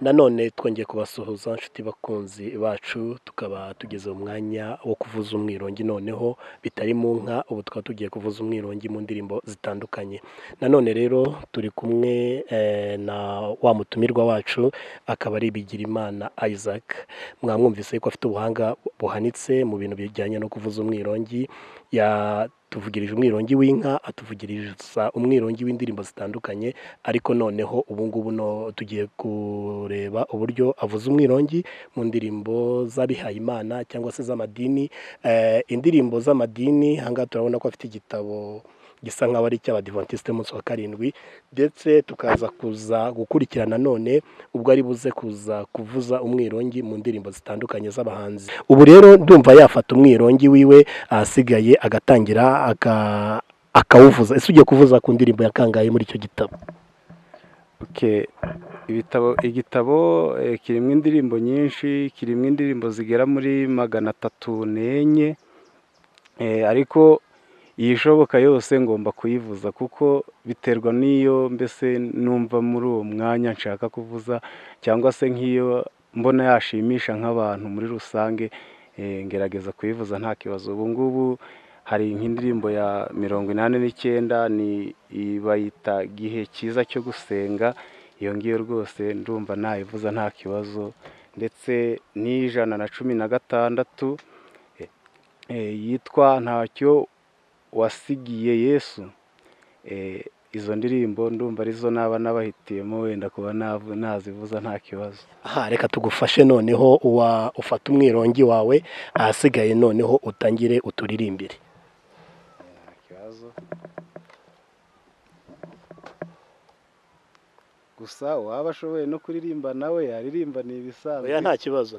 nanone twongeye kubasuhuza inshuti bakunzi bacu tukaba tugeze mu mwanya wo kuvuza umwirongi noneho bitari mu nka ubu tukaba tugiye kuvuza umwirongi mu ndirimbo zitandukanye nanone rero turi kumwe na wa mutumirwa wacu akaba ari Bigirimana Isaac mwamwumvise ko afite ubuhanga buhanitse mu bintu bijyanye no kuvuza umwirongi tuvugirije umwirongi w'inka atuvugiriza umwirongi w'indirimbo zitandukanye ariko noneho ubu ngubu tugiye kureba uburyo avuza umwirongi mu ndirimbo z'abihaye Imana cyangwa se z'amadini indirimbo z'amadini hanga turabona ko afite igitabo gisa nkaho ari cy'abadiventiste munsi wa karindwi ndetse tukaza kuza gukurikirana none ubwo ari buze kuza kuvuza umwirongi mu ndirimbo zitandukanye z'abahanzi ubu rero ndumva yafata umwirongi wiwe ahasigaye agatangira akawuvuza ese ugiye kuvuza ku ndirimbo yakangaye muri icyo gitabo igitabo kirimo indirimbo nyinshi kirimo indirimbo zigera muri 304 ariko yishoboka yose ngomba kuyivuza kuko biterwa n'iyo mbese numva muri uwo mwanya nshaka kuvuza cyangwa se nk'iyo mbona yashimisha nk'abantu muri rusange ngerageza kuyivuza nta kibazo ubu ngubu hari nk'indirimbo ya 89 ni bayita gihe cyiza cyo gusenga iyo ngiyo rwose ndumva nayivuza nta kibazo ndetse ni 116 yitwa ntacyo wasigiye Yesu izo ndirimbo ndumva arizo naba nabahitiyemo wenda kuba nazivuza nta kibazo reka tugufashe noneho ufata umwirongi wawe ahasigaye noneho utangire uturirimbire nta kibazo gusa waba ashoboye no kuririmba nawe yaririmba ni ibisanzwe oya nta kibazo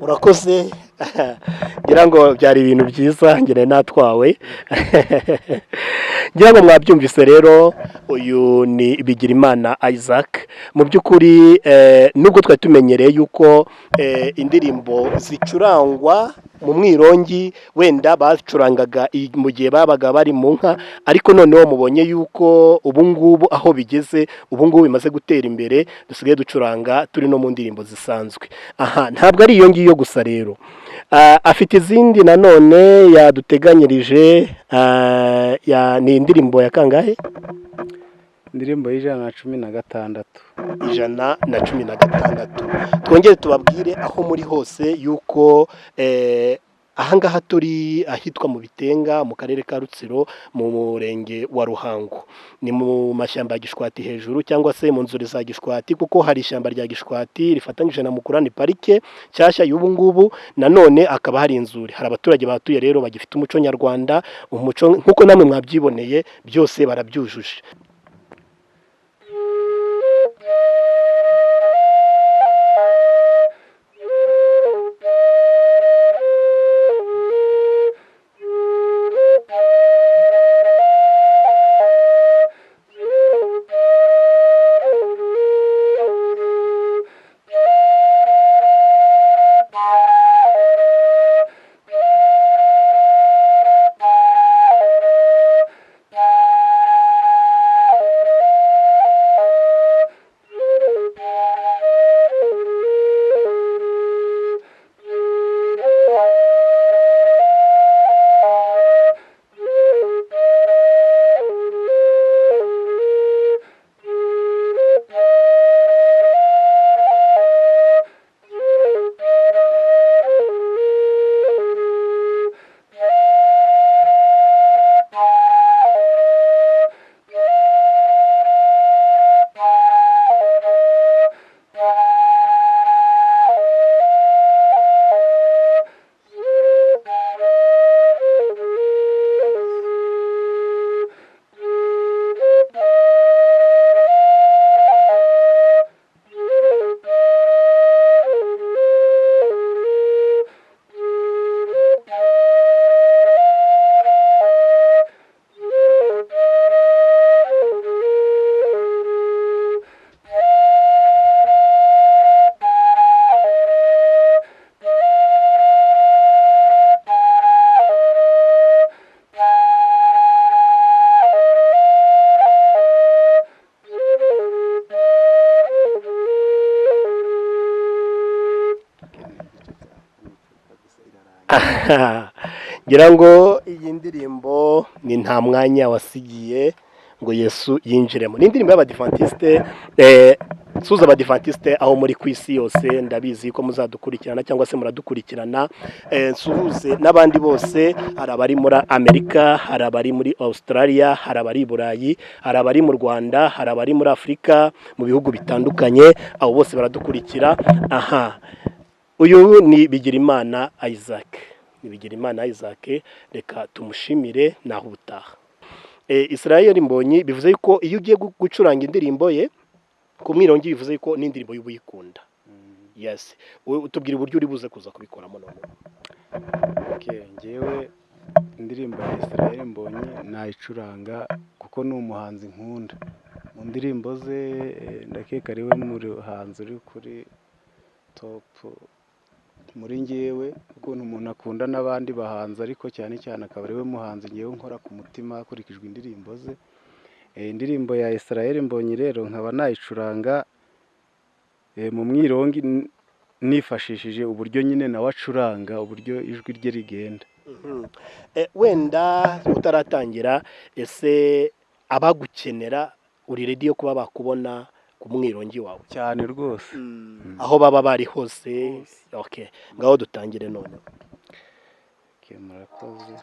urakoze ngira ngo byari ibintu byiza ngire natwawe ngira ngo mwabyumvise rero uyu ni Bigirimana Isaac mu by'ukuri nubwo twari tumenyereye yuko indirimbo zicurangwa mu mwirongi wenda bacurangaga mu gihe babaga bari mu nka ariko noneho mubonye yuko ubu ngubu aho bigeze ubu ngubu bimaze gutera imbere dusigaye ducuranga turi no mu ndirimbo zisanzwe ntabwo ari iyo ngiyo gusa rero afite izindi nanone yaduteganyirije ni indirimbo ya kangahe indirimbo y'116 116 twongere tubabwire aho muri hose yuko ahangaha turi ahitwa mu Bitenga mu karere ka Rutsiro mu murenge wa Ruhango, ni mu mashyamba ya Gishwati hejuru cyangwa se mu nzuri za Gishwati, kuko hari ishyamba rya Gishwati rifatanyije na Mukura, ni parike nshyashya y'ubu ngubu, nanone akaba hari inzuri. Hari abaturage bahatuye rero bagifite umuco nyarwanda, umuco nk'uko namwe mwabyiboneye byose barabyujuje. ngira ngo iyi ndirimbo ni nta mwanya wasigiye ngo Yesu yinjiremo. Ni indirimbo y'Abadivantisite, suza Abadivantisite aho muri ku isi yose, ndabizi ko muzadukurikirana cyangwa se muradukurikirana, nsuhuze n'abandi bose, hari abari muri Amerika, hari abari muri Australia, hari abari i Burayi, hari abari mu Rwanda, hari abari muri Afurika, mu bihugu bitandukanye, abo bose baradukurikira. Uyu ni Bigirimana Isaac, reka tumushimire naho ubutaha. Israel Mbonyi bivuze yuko iyo ugiye gucuranga indirimbo ye ku mwirongi, bivuze yuko n'indirimbo y'ubuyikunda. Yes, utubwira uburyo uri buze kuza kubikoramo none. Ngewe indirimbo ya Israel Mbonyi nayicuranga kuko ni umuhanzi nkunda. Mu ndirimbo ze ndakeka ariwe muhanzi uri kuri top muri ngewe, ukuntu umuntu akunda n'abandi bahanzi, ariko cyane cyane akaba ariwe muhanzi ngewe nkora ku mutima hakurikijwe indirimbo ze. Indirimbo ya Israel Mbonyi rero nkaba nayicuranga mu mwirongi, nifashishije uburyo nyine nawe acuranga, uburyo ijwi rye rigenda. Wenda utaratangira, ese abagukenera uri ready yo kuba bakubona ku mwirongi wawe? Cyane rwose, aho baba bari hose. Okay, ngaho dutangire none. Murakoze.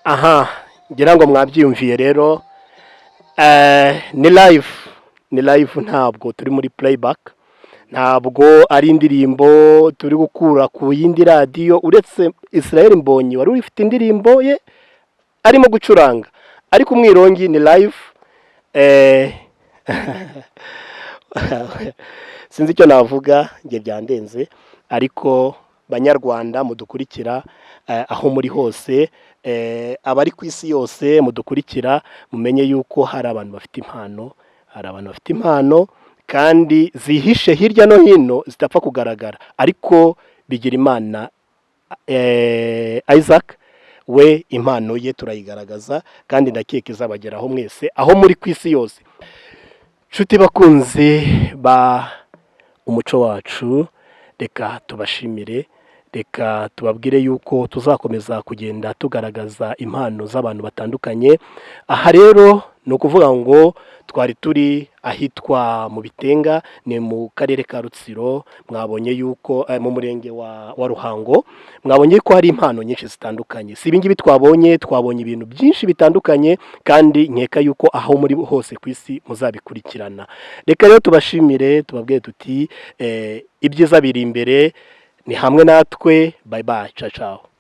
aha ngira ngo mwabyiyumviye rero, ni live ntabwo turi muri playback, ntabwo ari indirimbo turi gukura ku yindi radiyo, uretse Israel Mbonyi wari ufite indirimbo ye arimo gucuranga, ariko umwirongi ni live. Sinzi icyo navuga, njye byandenze, ariko banyarwanda mudukurikira aho muri hose, abari ku isi yose mudukurikira, mumenye yuko hari abantu bafite impano, kandi zihishe hirya no hino zitapfa kugaragara, ariko bigira imana. Isaac we impano ye turayigaragaza, kandi ndakeka izabageraho mwese aho muri ku isi yose. Nshuti bakunzi ba Umuco wacu, reka tubashimire, reka tubabwire yuko tuzakomeza kugenda tugaragaza impano z'abantu batandukanye. Aha rero ni ukuvuga ngo twari turi ahitwa mu Bitenga, ni mu karere ka Rutsiro. Mwabonye yuko mu murenge wa Ruhango, mwabonye ko hari impano nyinshi zitandukanye. Si ibingibi twabonye ibintu byinshi bitandukanye, kandi nkeka yuko aho muri hose ku isi muzabikurikirana. Reka rero tubashimire, tubabwire tuti ibyiza biri imbere, ni hamwe natwe. Bye bye, ciao ciao.